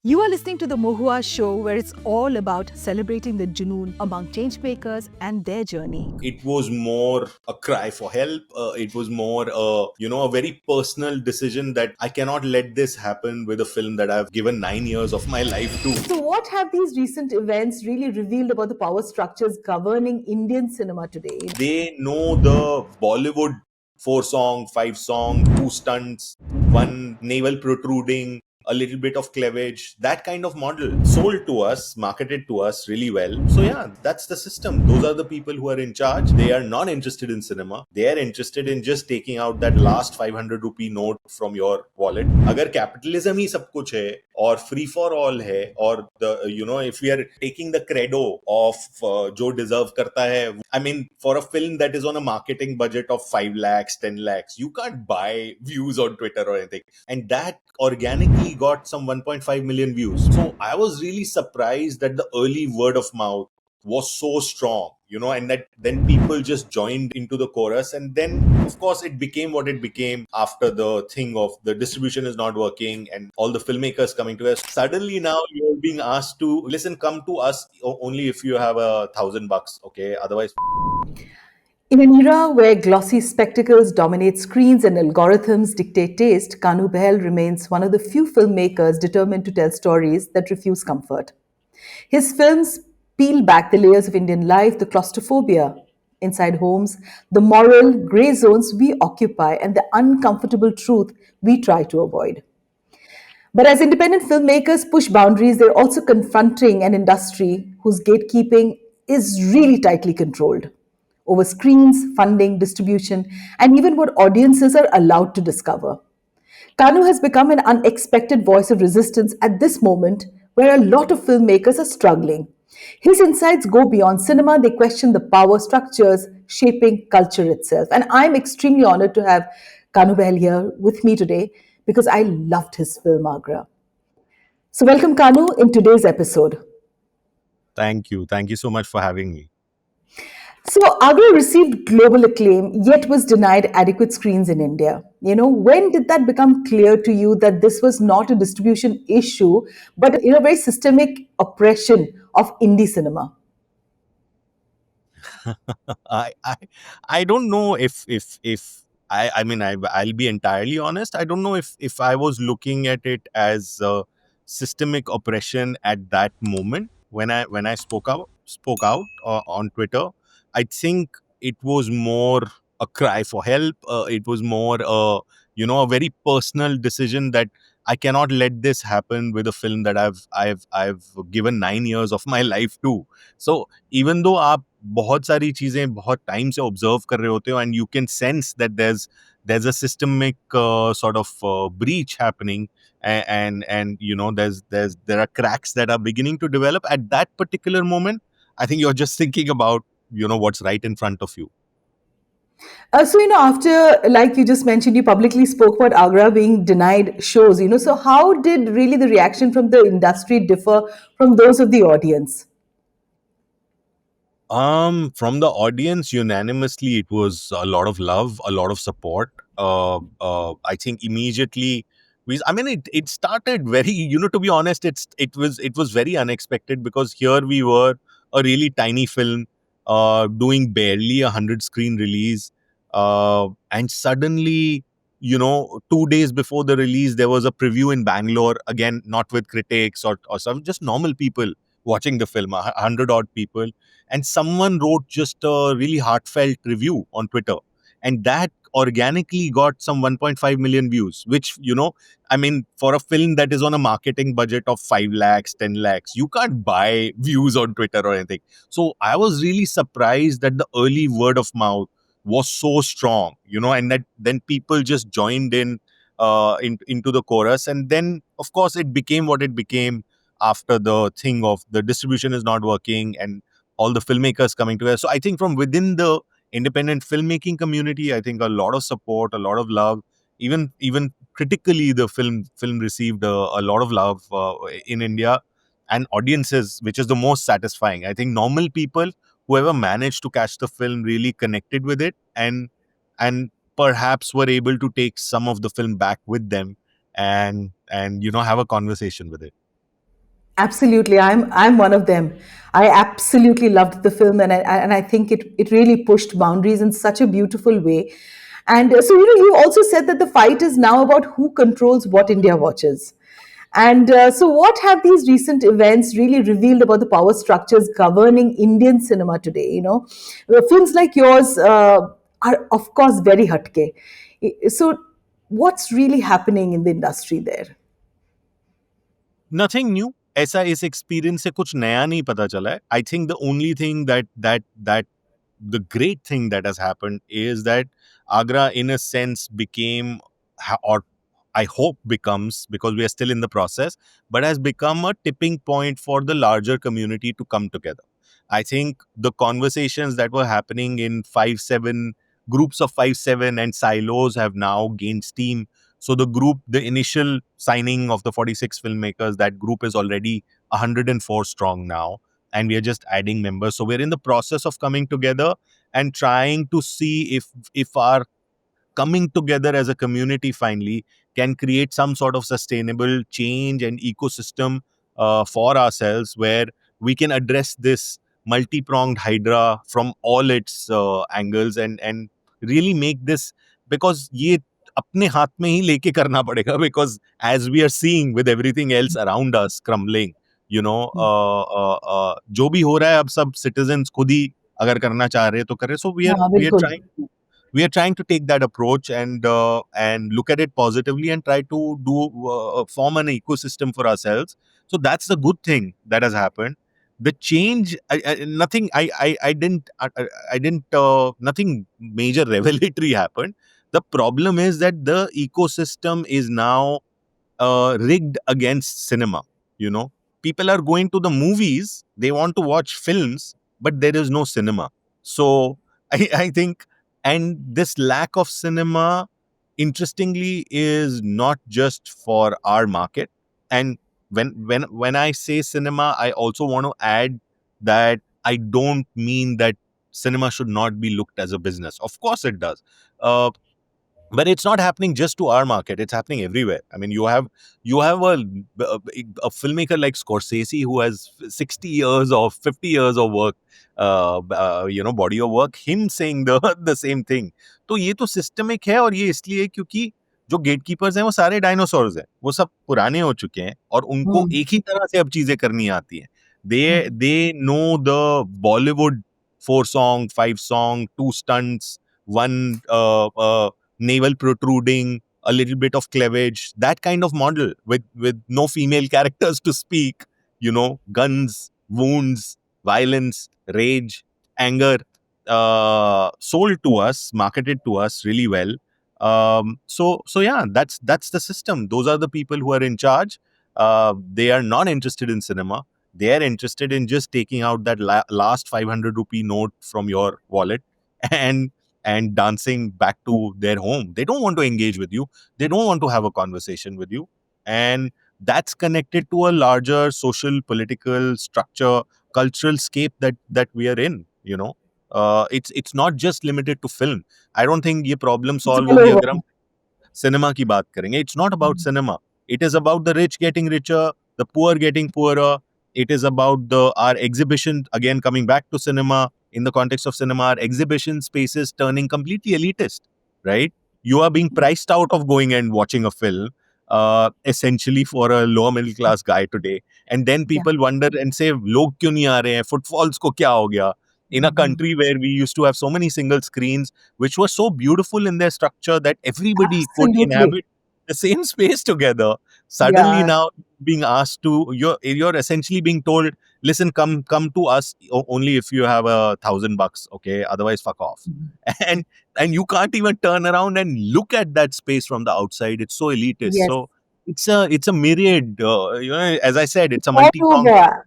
You are listening to the Mohua Show, where it's all about celebrating the junoon among changemakers and their journey. It was more a cry for help. It was more a very personal decision that I cannot let this happen with a film that I've given 9 years of my life to. So, what have these recent events really revealed about the power structures governing Indian cinema today? They know the Bollywood 4 song, 5 song, 2 stunts, one navel protruding, a little bit of cleavage, that kind of model sold to us, marketed to us really well. So, yeah, that's the system. Those are the people who are in charge. They are not interested in cinema. They are interested in just taking out that last 500 rupee note from your wallet. Agar capitalism ही सब कुछ है और free for all है और if we are taking the credo of जो deserve करता है, I mean, for a film that is on a marketing budget of 5 lakhs, 10 lakhs, you can't buy views on Twitter or anything. And that organically got some 1.5 million views. So I was really surprised that the early word of mouth was so strong, and that then people just joined into the chorus. And then, of course, it became what it became after the thing of the distribution is not working and all the filmmakers coming to us. Suddenly now you're being asked to listen, come to us only if you have $1,000, okay? Otherwise, In an era where glossy spectacles dominate screens and algorithms dictate taste, Kanu Behl remains one of the few filmmakers determined to tell stories that refuse comfort. His films peel back the layers of Indian life, the claustrophobia inside homes, the moral gray zones we occupy, and the uncomfortable truth we try to avoid. But as independent filmmakers push boundaries, they're also confronting an industry whose gatekeeping is really tightly controlled over screens, funding, distribution, and even what audiences are allowed to discover. Kanu has become an unexpected voice of resistance at this moment where a lot of filmmakers are struggling. His insights go beyond cinema, they question the power structures shaping culture itself. And I'm extremely honored to have Kanu Behl here with me today because I loved his film Agra. So, welcome, Kanu, in today's episode. thank you. Thank you so much for having me. So, Agra received global acclaim, yet was denied adequate screens in India. When did that become clear to you that this was not a distribution issue, but very systemic oppression of indie cinema? I I I don't know if I mean I'll be entirely honest. I don't know if I was looking at it as systemic oppression at that moment when I spoke out on Twitter. I think it was more a cry for help. It was more a very personal decision that I cannot let this happen with a film that I've given 9 years of my life to. So even though आप बहुत सारी चीजें बहुत time से observe कर रहे होते हो and you can sense that there's a systemic sort of breach happening, and there are cracks that are beginning to develop at that particular moment. I think you're just thinking about what's right in front of you. After, like you just mentioned, you publicly spoke about Agra being denied shows, so how did really the reaction from the industry differ from those of the audience? From the audience, unanimously, it was a lot of love, a lot of support. I think immediately, I mean, it started very, to be honest, it was very unexpected because here we were, a really tiny film, doing barely 100 screen release, and suddenly, 2 days before the release, there was a preview in Bangalore, again, not with critics or some, just normal people watching the film, 100 odd people, and someone wrote just a really heartfelt review on Twitter, and that organically got some 1.5 million views, which, I mean, for a film that is on a marketing budget of 5 lakhs, 10 lakhs, you can't buy views on Twitter or anything. So I was really surprised that the early word of mouth was so strong, and that then people just joined into the chorus. And then, of course, it became what it became after the thing of the distribution is not working and all the filmmakers coming together. So I think from within the independent filmmaking community, I think a lot of support, a lot of love. Even critically, the film received a lot of love in India and audiences, which is the most satisfying. I think normal people, whoever managed to catch the film, really connected with it, and perhaps were able to take some of the film back with them and have a conversation with it. Absolutely, I'm one of them. I absolutely loved the film, and I think it really pushed boundaries in such a beautiful way. And so, you also said that the fight is now about who controls what India watches. And so, what have these recent events really revealed about the power structures governing Indian cinema today? Films like yours are, of course, very hatke. So, what's really happening in the industry there? Nothing new ऐसा इस experience से कुछ नया नहीं पता चला है I think the only thing that the great thing that has happened is that Agra, in a sense, became, or I hope becomes, because we are still in the process, but has become a tipping point for the larger community to come together. I think the conversations that were happening in 5-7 groups of 5-7 and silos have now gained steam. So the initial signing of the 46 filmmakers, that group is already 104 strong now, and we are just adding members. So we're in the process of coming together and trying to see if our coming together as a community finally can create some sort of sustainable change and ecosystem for ourselves, where we can address this multi-pronged hydra from all its angles, and really make this, because ये अपने हाथ में ही लेके करना पड़ेगा, because as we are seeing with everything else around us crumbling, जो भी हो रहा है अब सब citizens खुद ही अगर करना चाह रहे हैं तो करें. So we are हाँ, we are बिल्कुल. trying to we are trying to take that approach and look at it positively and try to do form an ecosystem for ourselves. So that's the good thing that has happened. The change, nothing. I didn't. Nothing major revelatory happened. The problem is that the ecosystem is now rigged against cinema. You know, people are going to the movies, they want to watch films, but there is no cinema. So I think, and this lack of cinema, interestingly, is not just for our market. And when I say cinema, I also want to add that I don't mean that cinema should not be looked as a business. Of course, it does. Uh, but it's not happening just to our market, it's happening everywhere. I mean, you have a filmmaker like Scorsese, who has 60 years or 50 years of work, body of work, him saying the the same thing. तो ये तो systemic है, और ये इसलिए क्योंकि जो gatekeepers हैं वो सारे डायनासोर्स हैं, वो सब पुराने हो चुके हैं और उनको Hmm. एक ही तरह से अब चीजें करनी आती हैं. Hmm. They know the Bollywood 4 song 5 song 2 stunts, one navel protruding, a little bit of cleavage, that kind of model with no female characters to speak, guns, wounds, violence, rage, anger, sold to us, marketed to us really well. So yeah, that's the system. Those are the people who are in charge. They are not interested in cinema. They are interested in just taking out that last 500 rupee note from your wallet and dancing back to their home. They don't want to engage with you. They don't want to have a conversation with you. And that's connected to a larger social, political structure, cultural scape that we are in. It's not just limited to film. I don't think ये problem It's solve all होगी over. अगर हम cinema की बात करेंगे. It's not about cinema. It is about the rich getting richer, the poor getting poorer. It is about the our exhibition, again coming back to cinema, in the context of cinema, our exhibition spaces turning completely elitist, right? You are being priced out of going and watching a film, essentially for a lower middle class guy today. And then Yeah. people wonder and say, log kyun nahi aa rahe hain? Footfalls ko kya ho gaya? In a Mhm. country where we used to have so many single screens, which were so beautiful in their structure that everybody could Absolutely. inhabit the same space together, suddenly Yeah. now being asked to, you're essentially being told, listen, come to us only if you have $1,000, okay, otherwise fuck off. Mhm. And you can't even turn around and look at that space from the outside. It's so elitist. Yes. So it's a myriad, as I said, it's a All multi-pronged. over.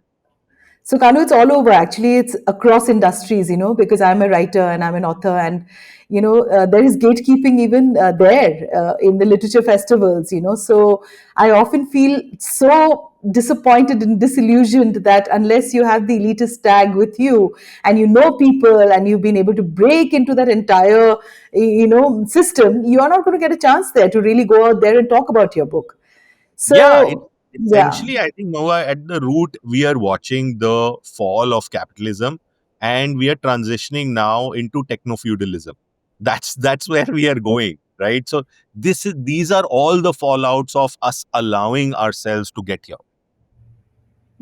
So, Kanu, it's all over. Actually, it's across industries, because I'm a writer and I'm an author, and there is gatekeeping even there in the literature festivals. So I often feel so disappointed and disillusioned that unless you have the elitist tag with you and you know people and you've been able to break into that entire system, you are not going to get a chance there to really go out there and talk about your book. Yeah, So. Yeah. essentially, I think, Noah, at the root, we are watching the fall of capitalism, and we are transitioning now into techno feudalism. That's where we are going, right? So these are all the fallouts of us allowing ourselves to get here.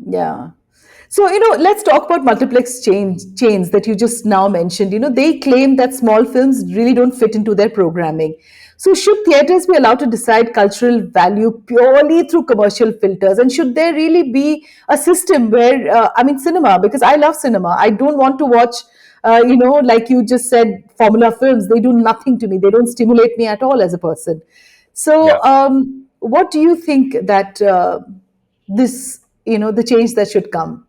Yeah. So, let's talk about multiplex chains that you just now mentioned. They claim that small films really don't fit into their programming. So, should theaters be allowed to decide cultural value purely through commercial filters? And should there really be a system where, I mean, cinema, because I love cinema, I don't want to watch, like you just said, formula films. They do nothing to me, they don't stimulate me at all as a person. Yeah. So, what do you think that the change that should come?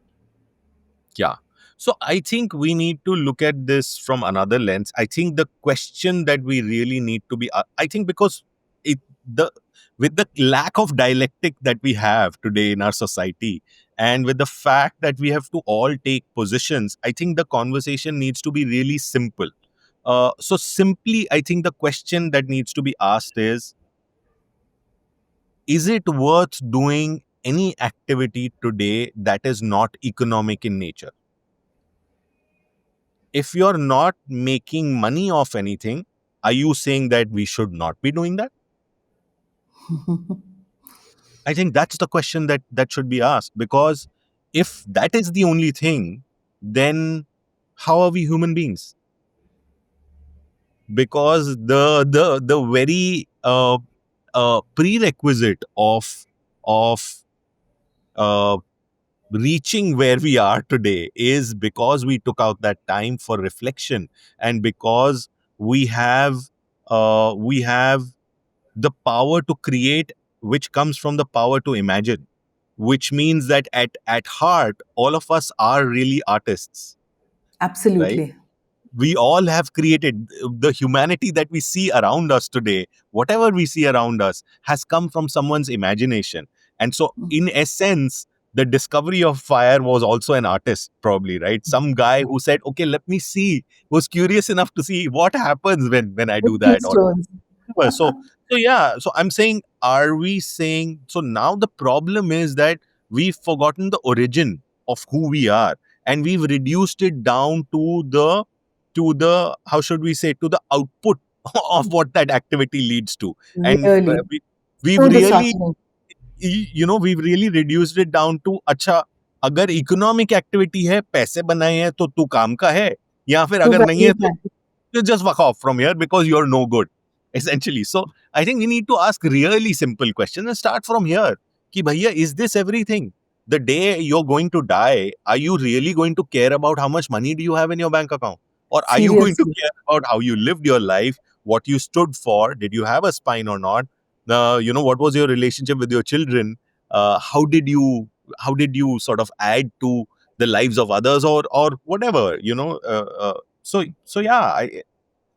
Yeah. So I think we need to look at this from another lens. I think the question that we really need to be, I think, because it the with the lack of dialectic that we have today in our society, and with the fact that we have to all take positions, I think the conversation needs to be really simple. So simply, I think the question that needs to be asked is it worth doing any activity today that is not economic in nature? If you're not making money off anything, are you saying that we should not be doing that? I think that's the question that should be asked, because if that is the only thing, then how are we human beings? Because the very prerequisite of uh, reaching where we are today is because we took out that time for reflection, and because we have the power to create, which comes from the power to imagine, which means that at heart all of us are really artists, right? Absolutely. We all have created. The humanity that we see around us today, whatever we see around us, has come from someone's imagination. And so in essence, the discovery of fire was also an artist, probably, right? Some guy who said, okay, let me see, was curious enough to see what happens when I With do few that, or stones. whatever. So yeah, so I'm saying, are we saying, so now the problem is that we've forgotten the origin of who we are, and we've reduced it down to the how should we say, to the output of what that activity leads to. And Really. we've So really, disheartening. we've really reduced it down to, अच्छा, अगर economic activity है, पैसे बनाए हैं, तो तू काम का है, या फिर तो अगर नहीं वही है तो है। you just walk off from here because you're no good, essentially. So I think we need to ask really simple questions and start from here. Ki bhaiya, is this everything? The day you're going to die, are you really going to care about how much money do you have in your bank account? Or are you going to Seriously. care about how you lived your life, what you stood for, did you have a spine or not? What was your relationship with your children? How did you sort of add to the lives of others, or whatever, so yeah,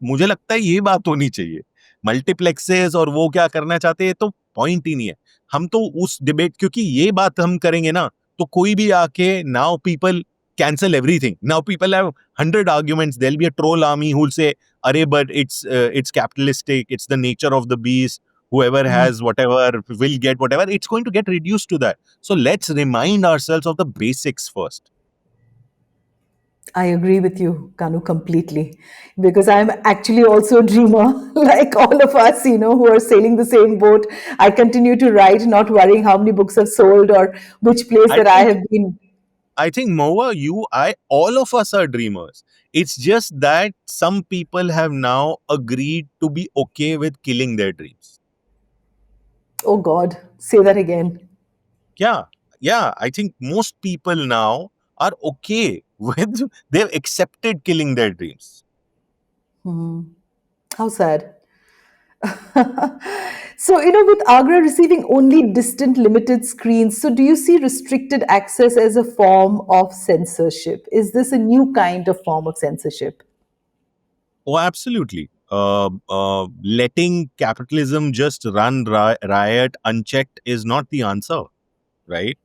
मुझे लगता है ये बात होनी चाहिए। Multiplexes और वो क्या करना चाहते हैं, तो पॉइंट ही नहीं है। हम तो उस डिबेट, क्योंकि ये बात हम करेंगे ना, तो कोई भी आके, now people cancel everything. Now people have 100 arguments, there will be a troll army who will say, अरे but it's capitalistic, it's the nature of the beast, whoever Mhm. has whatever will get whatever. It's going to get reduced to that. So let's remind ourselves of the basics first. I agree with you, Kanu, completely. Because I'm actually also a dreamer, like all of us, who are sailing the same boat. I continue to write, not worrying how many books have sold or which place I that I think have been. I think Moa, you, I, all of us are dreamers. It's just that some people have now agreed to be okay with killing their dreams. Oh God, say that again. Yeah, yeah. I think most people now are okay with, they've accepted killing their dreams. Hmm. How sad. So, with Agra receiving only distant limited screens, so do you see restricted access as a form of censorship? Is this a new kind of form of censorship? Oh, absolutely. Letting capitalism just run riot unchecked is not the answer, right?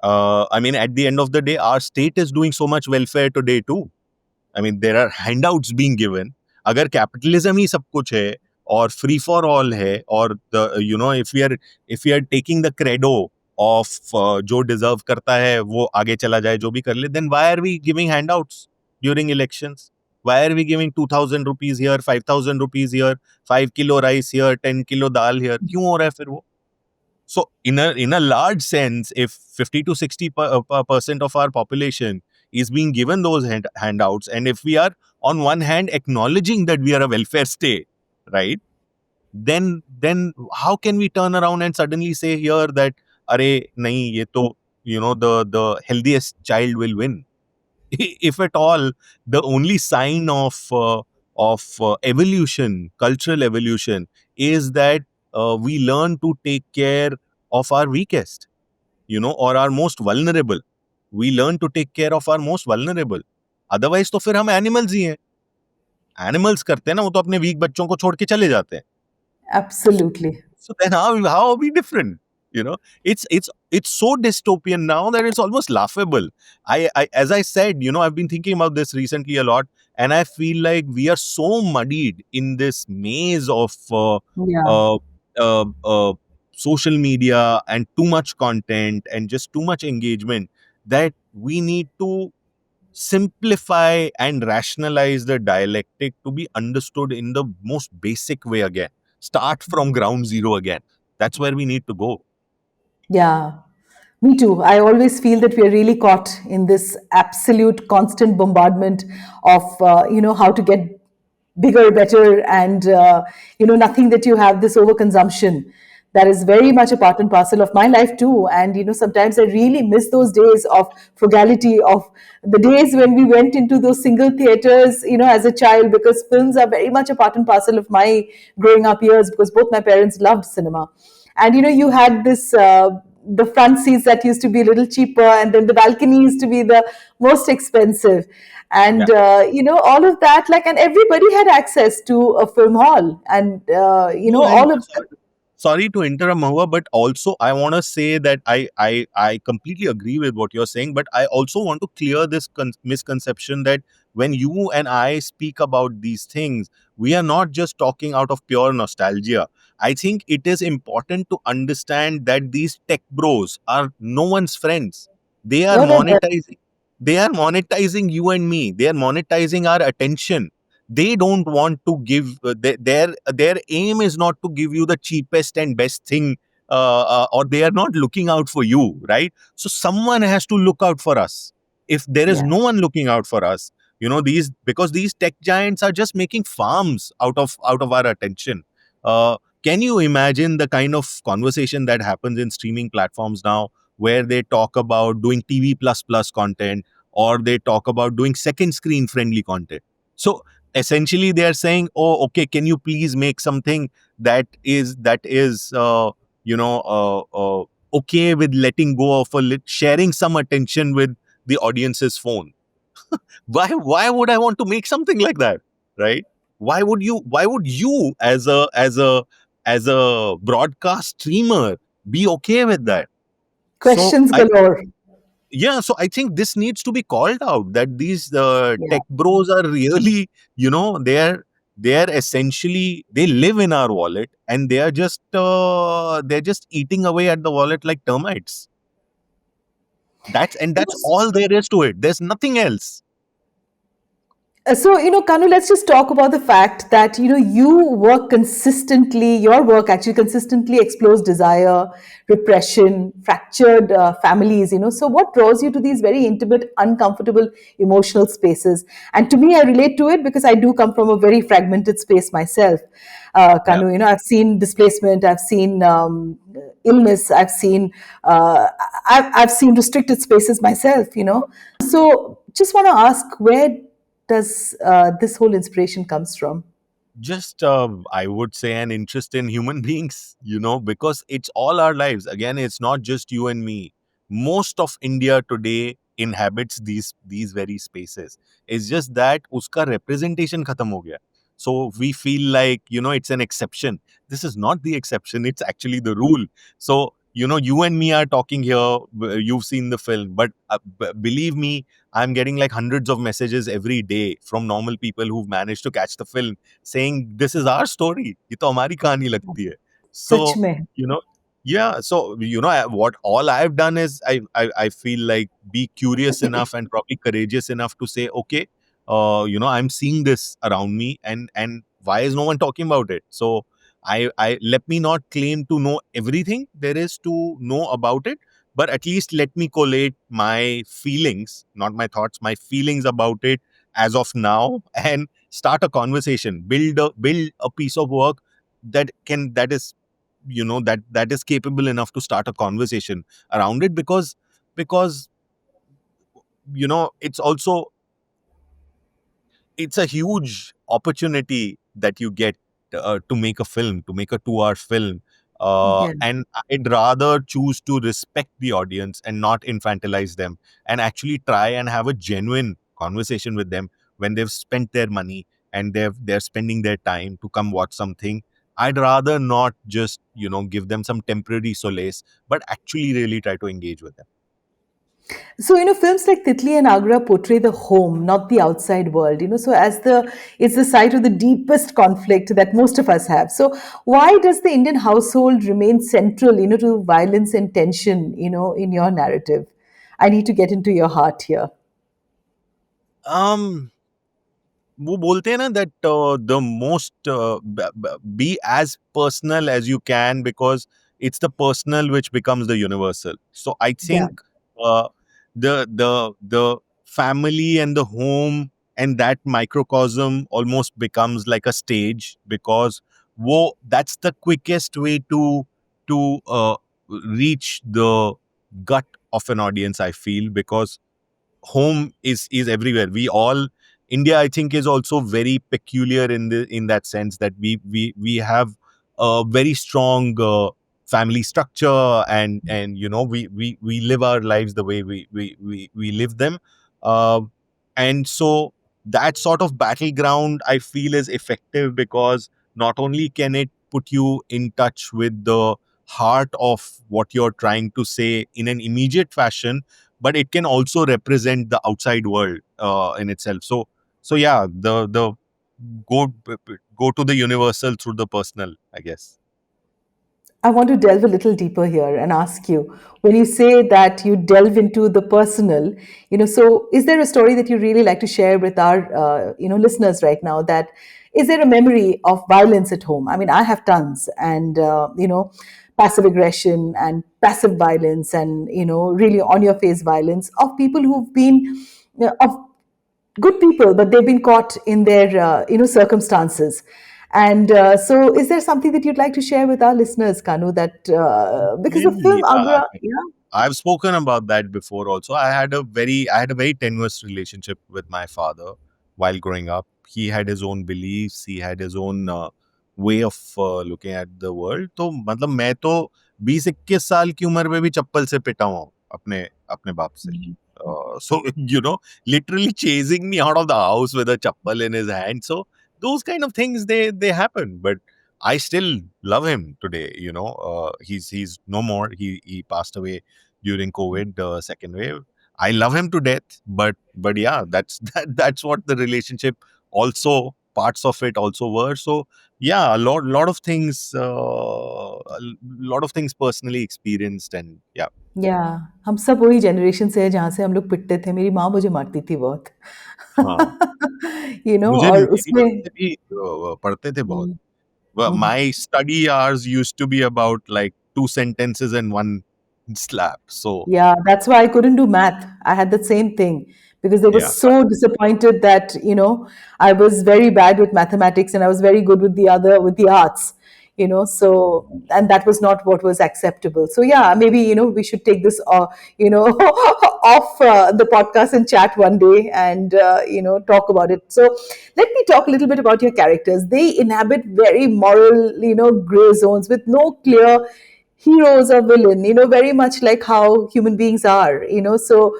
I mean, at the end of the day, our state is doing so much welfare today too. I mean, there are handouts being given. अगर capitalism ही सब कुछ है और free for all है, और the if we are taking the credo of जो deserve करता है वो आगे चला जाए जो भी कर ले, then why are we giving handouts during elections? Why are we giving 2,000 rupees here, 5,000 rupees here, 5 kilo rice here, 10 kilo dal here? क्यों हो रहा है फिर वो? So in a large sense, if 50 to 60% of our population is being given those handouts, and if we are on one hand acknowledging that we are a welfare state, right? Then how can we turn around and suddenly say here that अरे नहीं ये तो the healthiest child will win? If at all, the only sign of evolution, cultural evolution, is that we learn to take care of our weakest, or our most vulnerable. We learn to take care of our most vulnerable. Otherwise, तो फिर हम animals ही हैं. Animals करते हैं ना, वो तो अपने weak बच्चों को छोड़ के चले जाते हैं. Absolutely. So then how are we different? It's so dystopian now that it's almost laughable. I as I said, I've been thinking about this recently a lot, and I feel like we are so muddied in this maze of Yeah. uh, uh, uh, social media and too much content and just too much engagement that we need to simplify and rationalize the dialectic to be understood in the most basic way again. Start from ground zero again. That's where we need to go. Yeah. Me too. I always feel that we are really caught in this absolute constant bombardment of, how to get bigger, better, and, nothing that you have this overconsumption. That is very much a part and parcel of my life too. And, sometimes I really miss those days of frugality, of the days when we went into those single theaters, as a child, because films are very much a part and parcel of my growing up years, because both my parents loved cinema. And you had this the front seats that used to be a little cheaper, and then the balcony used to be the most expensive, Yeah. and all of that, like, and everybody had access to a film hall, and No, and all of that. sorry to interrupt, Mahua, but also I want to say that I completely agree with what you're saying, but I also want to clear this misconception that when you and I speak about these things, we are not just talking out of pure nostalgia. I think it is important to understand that these tech bros are no one's friends. They are No, no, monetizing. They are monetizing you and me. They are monetizing our attention. They don't want to give their aim is not to give you the cheapest and best thing, or they are not looking out for you, right? So someone has to look out for us. If there is yeah. no one looking out for us, these because these tech giants are just making farms out of our attention. Can you imagine the kind of conversation that happens in streaming platforms now, where they talk about doing TV plus plus content, or they talk about doing second screen friendly content? So essentially they are saying, oh, okay, can you please make something that is okay with letting go of sharing some attention with the audience's phone? Why would I want to make something like that, right? Why would you as a broadcast streamer be okay with that? So Questions I galore. yeah, so I think this needs to be called out, that these Yeah. tech bros are really, they're essentially, they live in our wallet, and they're just eating away at the wallet like termites. That's all there is to it. There's nothing else. So, Kanu, let's just talk about the fact that, you work consistently, your work actually consistently explores desire, repression, fractured families, So, what draws you to these very intimate, uncomfortable, emotional spaces? And to me, I relate to it because I do come from a very fragmented space myself. Yeah. Kanu, I've seen displacement, I've seen illness, I've seen restricted spaces myself, So, just want to ask, where does this whole inspiration comes from? Just I would say an interest in human beings, because it's all our lives. Again, it's not just you and me. Most of India today inhabits these very spaces. It's just that uska representation khatam ho gaya. So we feel like, it's an exception. This is not the exception, it's actually the rule. So you and me are talking here. You've seen the film, but believe me, I'm getting like hundreds of messages every day from normal people who've managed to catch the film, saying this is our story, ये तो हमारी कहानी लगती है. So सच में. you know Yeah, so what all I've done is I feel like be curious enough and probably courageous enough to say, okay, I'm seeing this around me, and why is no one talking about it? So I let me not claim to know everything there is to know about it, but at least let me collate my feelings, not my thoughts, my feelings about it as of now, and start a conversation, build a piece of work that is that is capable enough to start a conversation around it, because it's also, it's a huge opportunity that you get to make a film, to make a 2-hour film, Yeah. and I'd rather choose to respect the audience and not infantilize them, and actually try and have a genuine conversation with them when they've spent their money and they're spending their time to come watch something. I'd rather not just give them some temporary solace, but actually really try to engage with them. So, films like Titli and Agra portray the home, not the outside world. So it's the site of the deepest conflict that most of us have. So, why does the Indian household remain central, to violence and tension, in your narrative? I need to get into your heart here. um वो बोलते हैं ना that the most be as personal as you can, because it's the personal which becomes the universal. So I Yeah. think uh, the family and the home and that microcosm almost becomes like a stage, because that's the quickest way to reach the gut of an audience, I feel, because home is everywhere. We all, India, I think, is also very peculiar in that sense that we have a very strong family structure, and we live our lives the way we live them. uh, and so that sort of battleground, I feel, is effective, because not only can it put you in touch with the heart of what you're trying to say in an immediate fashion, but it can also represent the outside world in itself. So yeah, the go go to the universal through the personal, I guess. I want to delve a little deeper here and ask you, when you say that you delve into the personal, so is there a story that you really like to share with our, listeners right now? That is there a memory of violence at home? I mean, I have tons, and passive aggression and passive violence, and really on your face violence of people who've been, of good people, but they've been caught in their circumstances. And so, is there something that you'd like to share with our listeners, Kanu? That because the Maybe, film yeah. Agra, yeah, I've spoken about that before also. I had a very tenuous relationship with my father while growing up. He had his own beliefs, he had his own way of looking at the world. तो मतलब मैं तो 20-21 साल की उम्र में भी चप्पल से पिटा हुआ हूँ अपने अपने बाप से. So literally chasing me out of the house with a chappal in his hand. So those kind of things, they happen, but I still love him today. He's no more. He passed away during COVID second wave. I love him to death, but yeah, that's what the relationship also, parts of it also were. So yeah, a lot of things personally experienced, and yeah. या हम सब वही generation से है जहाँ से हम लोग पिटते थे। मेरी माँ मुझे मारती थी बहुत। हाँ, मुझे और मेरी उसमें वजह से भी पढ़ते थे बहुत. हुँ, Well, hmm. my study hours used to be about like two sentences and one slap. So Yeah, that's why I couldn't do math. I had the same thing because they were yeah, so disappointed that, I was very bad with mathematics and I was very good with the arts, so, and that was not what was acceptable. So, yeah, maybe, we should take this, off the podcast and chat one day and, talk about it. So, let me talk a little bit about your characters. They inhabit very moral, gray zones with no clear heroes or villain, very much like how human beings are, so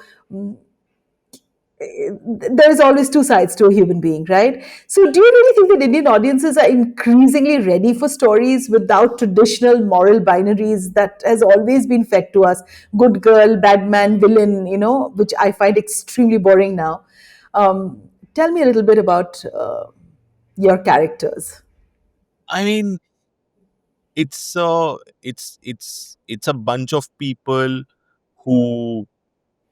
there is always two sides to a human being, right? So do you really think that Indian audiences are increasingly ready for stories without traditional moral binaries that has always been fed to us? Good girl, bad man, villain, which I find extremely boring now. Tell me a little bit about your characters. I mean, it's a bunch of people who,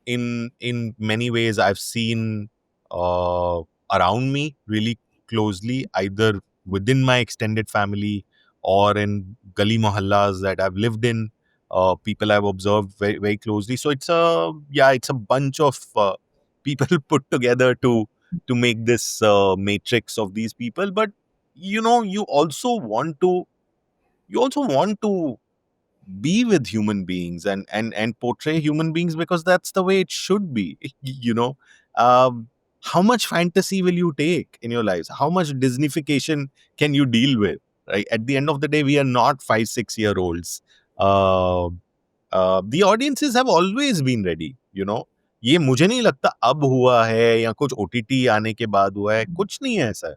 in many ways, I've seen uh, around me really closely, either within my extended family or in gully mohallas that I've lived in. People I've observed very, very closely. So it's a bunch of people put together to make this matrix of these people. But you also want to be with human beings and portray human beings, because that's the way it should be. um, how much fantasy will you take in your lives? How much disneyfication can you deal with? Right, at the end of the day, we are not 5 6 year olds. uh, the audiences have always been ready. ये मुझे नहीं लगता अब हुआ है या कुछ OTT आने के बाद हुआ है, कुछ नहीं है ऐसा.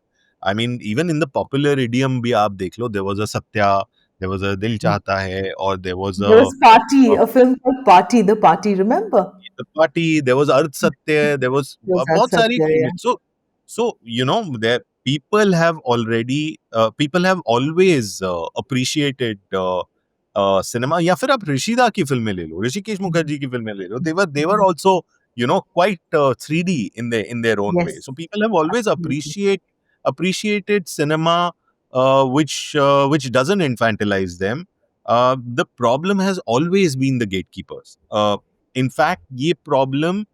I mean, even in the popular idiom भी आप देख लो, there was a Satya, there was a Dil Chahta Hai, और there was There was Party, a film called Party, The Party, remember? the party, there was Arth Satya, there was There was that बहुत सारी Satya, चीजें. yeah. So there people have always appreciated cinema. या फिर आप ऋषिदा की फिल्में ले लो, ऋषिकेश मुखर्जी की फिल्में ले लो, they were also quite 3D in their own way. Yes, So people have always absolutely. appreciated cinema, which doesn't infantilize them. The problem has always been the gatekeepers. In fact ये प्रॉब्लम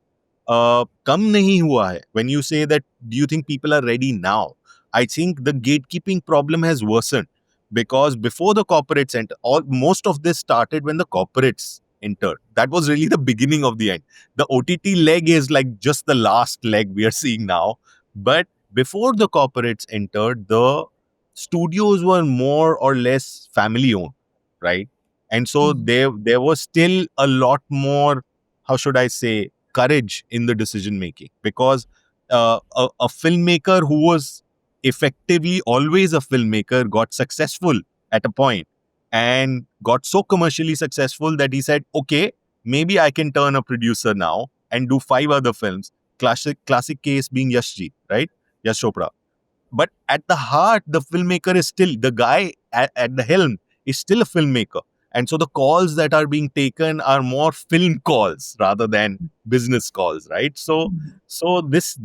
कम नहीं हुआ है. When you say that, do you think people are ready now? I think the gatekeeping problem has worsened, because before the corporates entered, most of this started when the corporates entered. That was really the beginning of the end. The OTT leg is like just the last leg we are seeing now. But before the corporates entered, the studios were more or less family owned, right? And so Mhm. there was still a lot more, how should I say, courage in the decision making, because a filmmaker who was effectively always a filmmaker got successful at a point, and got so commercially successful that he said, okay, maybe I can turn a producer now and do 5 other films. Classic case being Yashji, right? Yash Chopra. But at the heart, the filmmaker is still the guy at the helm, is still a filmmaker. And so the calls that are being taken are more film calls rather than business calls, right? So this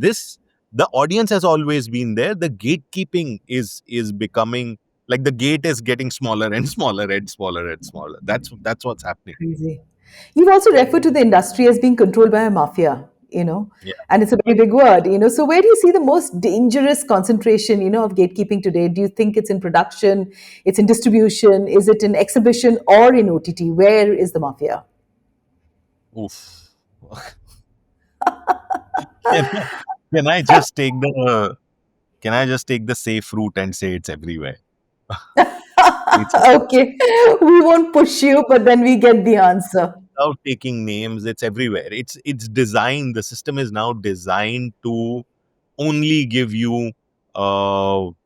the audience has always been there. The gatekeeping is becoming, like, the gate is getting smaller and smaller and smaller and smaller. That's what's happening. Crazy. You've also referred to the industry as being controlled by a mafia, Yeah. and it's a very big word. So where do you see the most dangerous concentration, of gatekeeping today? Do you think it's in production, it's in distribution, is it in exhibition or in OTT? Where is the mafia? Oof. can, can I just take the can I just take the safe route and say it's everywhere? It's Okay, we won't push you, but then we get the answer. without taking names, it's everywhere. It's designed. The system is now designed to only give you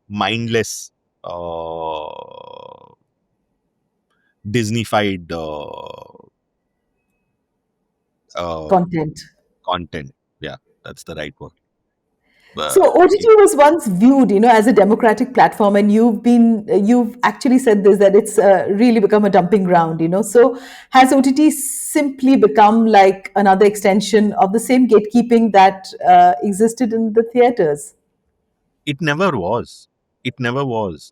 mindless, Disneyfied uh, Content. content. Yeah, that's the right word. So Uh, OTT was once viewed, as a democratic platform, and you've actually said this, that it's really become a dumping ground. So has OTT simply become like another extension of the same gatekeeping that existed in the theaters? It never was. It never was.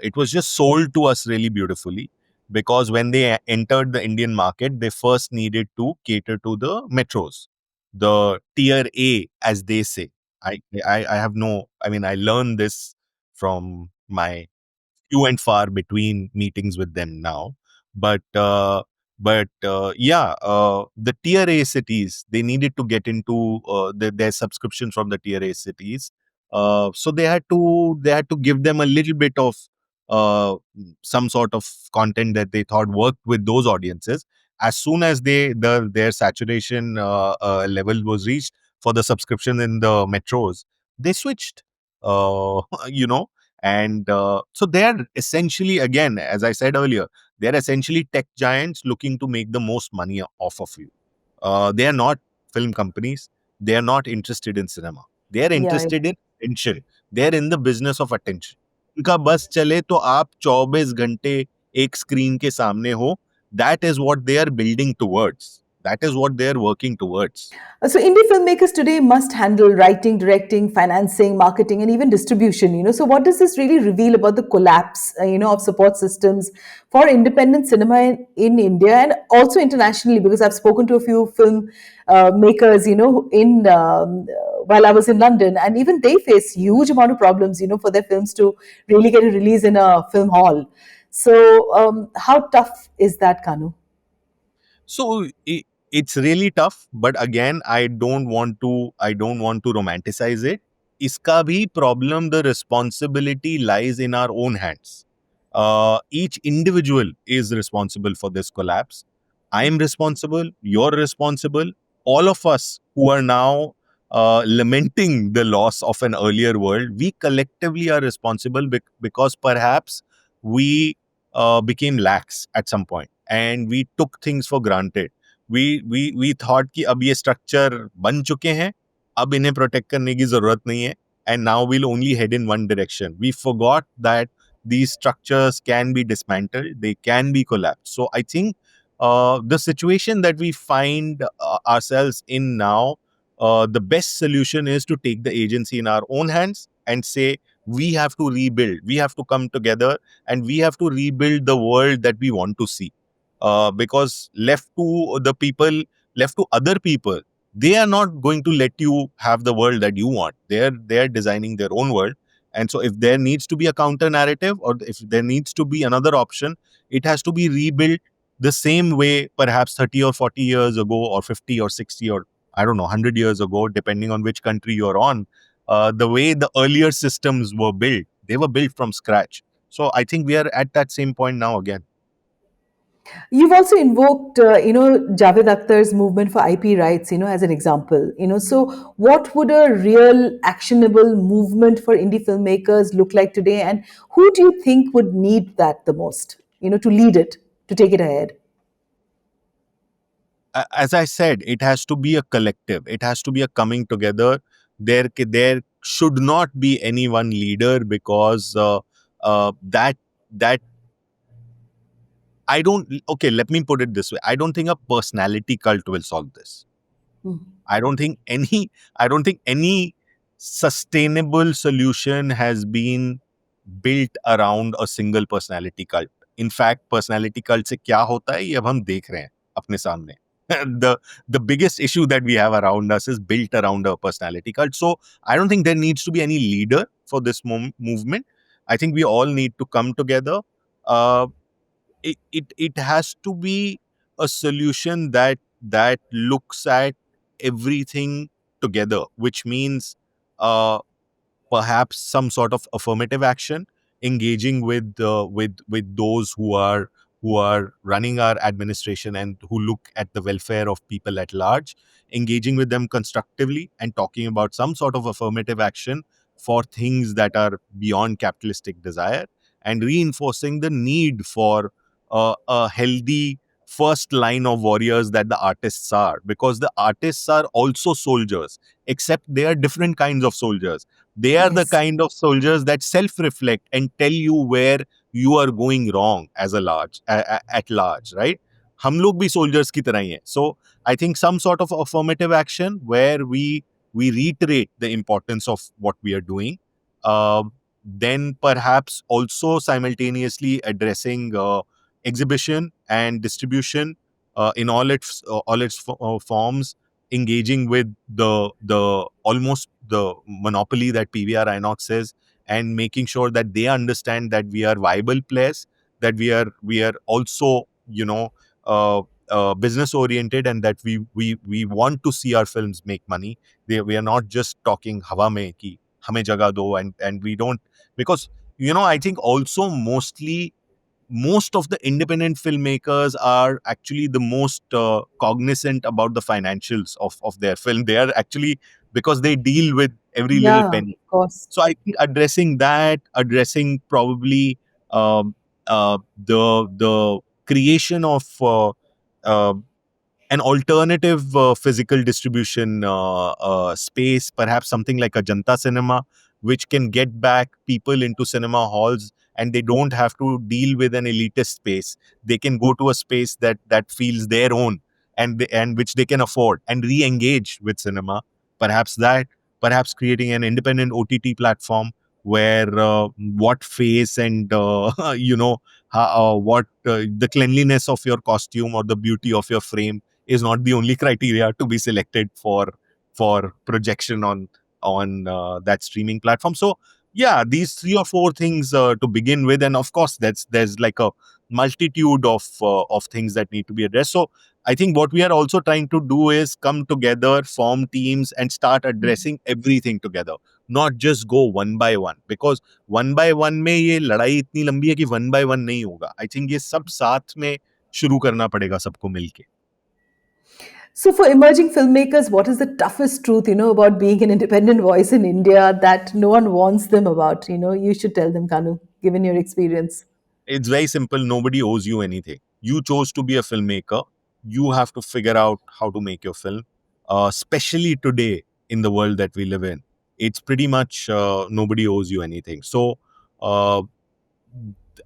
It was just sold to us really beautifully, because when they entered the Indian market, they first needed to cater to the metros, the tier A, as they say. I have no. I mean, I learned this from my few and far between meetings with them now. But yeah, the tier A cities, they needed to get into their subscriptions from the tier A cities. So they had to give them a little bit of uh, some sort of content that they thought worked with those audiences. As soon as their saturation level was reached for the subscription in the metros, they switched. You know, and so they're essentially, again, as I said earlier, they're essentially tech giants looking to make the most money off of you. They are not film companies. They are not interested in cinema. They are Yeah. interested in attention. They're in the business of attention. उनका बस चले तो आप 24 घंटे एक screen के सामने हो. That is what they are building towards. That is what they are working towards. So indie filmmakers today must handle writing, directing, financing, marketing, and even distribution. So what does this really reveal about the collapse, of support systems for independent cinema in India and also internationally? Because I've spoken to a few film makers, in while I was in London, and even they face huge amount of problems, for their films to really get a release in a film hall. So how tough is that, Kanu? So it's really tough, but again, I don't want to romanticize it. Iska bhi problem, the responsibility lies in our own hands. Each individual is responsible for this collapse. I am responsible. You're responsible. All of us who are now lamenting the loss of an earlier world, we collectively are responsible because perhaps we became lax at some point and we took things for granted. We thought कि अब ये structure बन चुके हैं, अब इन्हें protect करने की जरूरत नहीं है, and now we'll only head in one direction. We forgot that these structures can be dismantled, they can be collapsed. So I think the situation that we find ourselves in now, the best solution is to take the agency in our own hands and say we have to rebuild, we have to come together, and we have to rebuild the world that we want to see. Because left to other people, they are not going to let you have the world that you want. They are designing their own world. And so if there needs to be a counter narrative, or if there needs to be another option, it has to be rebuilt the same way perhaps 30 or 40 years ago, or 50 or 60, or I don't know, 100 years ago, depending on which country you're on. The way the earlier systems were built, they were built from scratch. So I think we are at that same point now again. You've also invoked, Javed Akhtar's movement for IP rights, as an example. So what would a real actionable movement for indie filmmakers look like today, and who do you think would need that the most? To lead it, to take it ahead. As I said, it has to be a collective. It has to be a coming together. There should not be any one leader, because that I don't. Okay, let me put it this way. I don't think a personality cult will solve this. Hmm. I don't think any. I don't think any sustainable solution has been built around a single personality cult. In fact, personality cult से क्या होता है ये अब हम देख रहे हैं अपने सामने. The biggest issue that we have around us is built around a personality cult. So I don't think there needs to be any leader for this movement. I think we all need to come together. Uh, it has to be a solution that looks at everything together, which means perhaps some sort of affirmative action, engaging with those who are running our administration and who look at the welfare of people at large, engaging with them constructively and talking about some sort of affirmative action for things that are beyond capitalistic desire, and reinforcing the need for a healthy first line of warriors that the artists are, because the artists are also soldiers, except they are different kinds of soldiers. They are the Yes. kind of soldiers that self-reflect and tell you where you are going wrong as a large at large, right? हम लोग भी soldiers की तरह ही हैं. So I think some sort of affirmative action where we reiterate the importance of what we are doing. Then perhaps also simultaneously addressing exhibition and distribution in all its forms, engaging with the almost the monopoly that PVR Inox is, and making sure that they understand that we are viable players, that we are also business oriented, and that we want to see our films make money. We are not just talking hawa mein ki hame jagah do, and we don't, because I think also most of the independent filmmakers are actually the most cognizant about the financials of their film. They are actually, because they deal with every little Yeah, of penny. course. So I think addressing that, addressing probably the creation of uh, an alternative physical distribution space, perhaps something like a Janta Cinema, which can get back people into cinema halls and they don't have to deal with an elitist space. They can go to a space that feels their own, and which they can afford, and re-engage with cinema. Perhaps that, perhaps creating an independent OTT platform where what face and what the cleanliness of your costume or the beauty of your frame is not the only criteria to be selected for projection on that streaming platform. So yeah, these three or four things to begin with, and of course there's like a multitude of things that need to be addressed. So I think what we are also trying to do is come together, form teams, and start addressing everything together, not just go one by one, because one by one में ये लड़ाई इतनी लंबी है कि one by one नहीं होगा. I think ये सब साथ में शुरू करना पड़ेगा सबको मिलके. So, for emerging filmmakers, what is the toughest truth, about being an independent voice in India that no one warns them about? You should tell them, Kanu, given your experience. It's very simple. Nobody owes you anything. You chose to be a filmmaker. You have to figure out how to make your film. Especially today in the world that we live in, it's pretty much nobody owes you anything. So uh,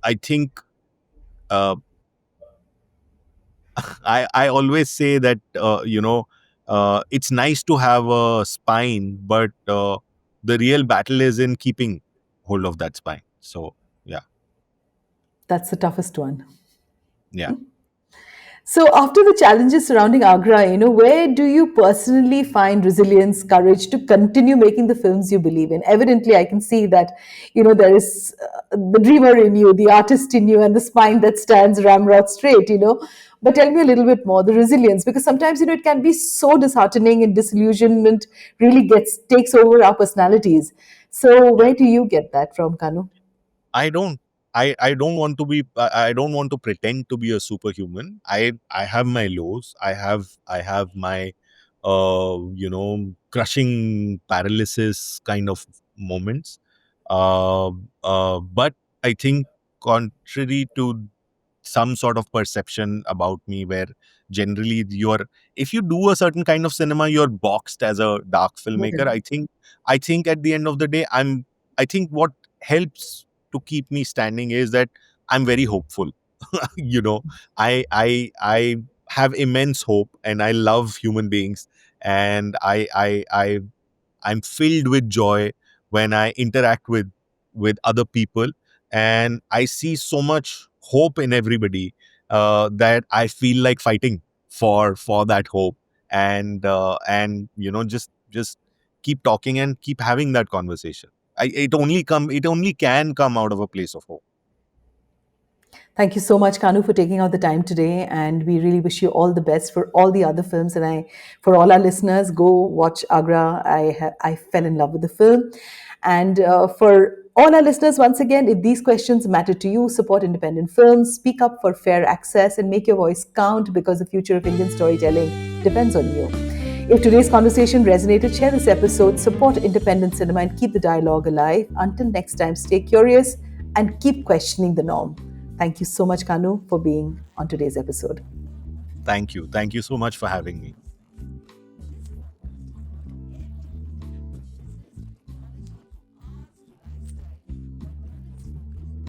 I think uh, I always say that it's nice to have a spine, but the real battle is in keeping hold of that spine. So yeah, That's the toughest one. yeah. So, after the challenges surrounding Agra, where do you personally find resilience, courage to continue making the films you believe in? Evidently, I can see that, there is the dreamer in you, the artist in you, and the spine that stands ramrod straight. But tell me a little bit more, the resilience, because sometimes, it can be so disheartening and disillusionment really takes over our personalities. So, Yeah. where do you get that from, Kanu? I don't. I don't want to be. I don't want to pretend to be a superhuman. I have my lows. I have my crushing paralysis kind of moments. But I think contrary to some sort of perception about me, where generally you're, if you do a certain kind of cinema, you're boxed as a dark filmmaker. Okay. I think at the end of the day, I think what helps to keep me standing is that I'm very hopeful. you know I have immense hope, and I love human beings, and I'm filled with joy when I interact with other people, and I see so much hope in everybody, that I feel like fighting for that hope, and just keep talking and keep having that conversation. It only can come out of a place of hope. Thank you so much, Kanu, for taking out the time today. And we really wish you all the best for all the other films. And for all our listeners, go watch Agra. I fell in love with the film. And for all our listeners, once again, if these questions matter to you, support independent films, speak up for fair access, and make your voice count, because the future of Indian storytelling depends on you. If today's conversation resonated, share this episode, support independent cinema, and keep the dialogue alive. Until next time, stay curious and keep questioning the norm. Thank you so much, Kanu, for being on today's episode. Thank you so much for having me.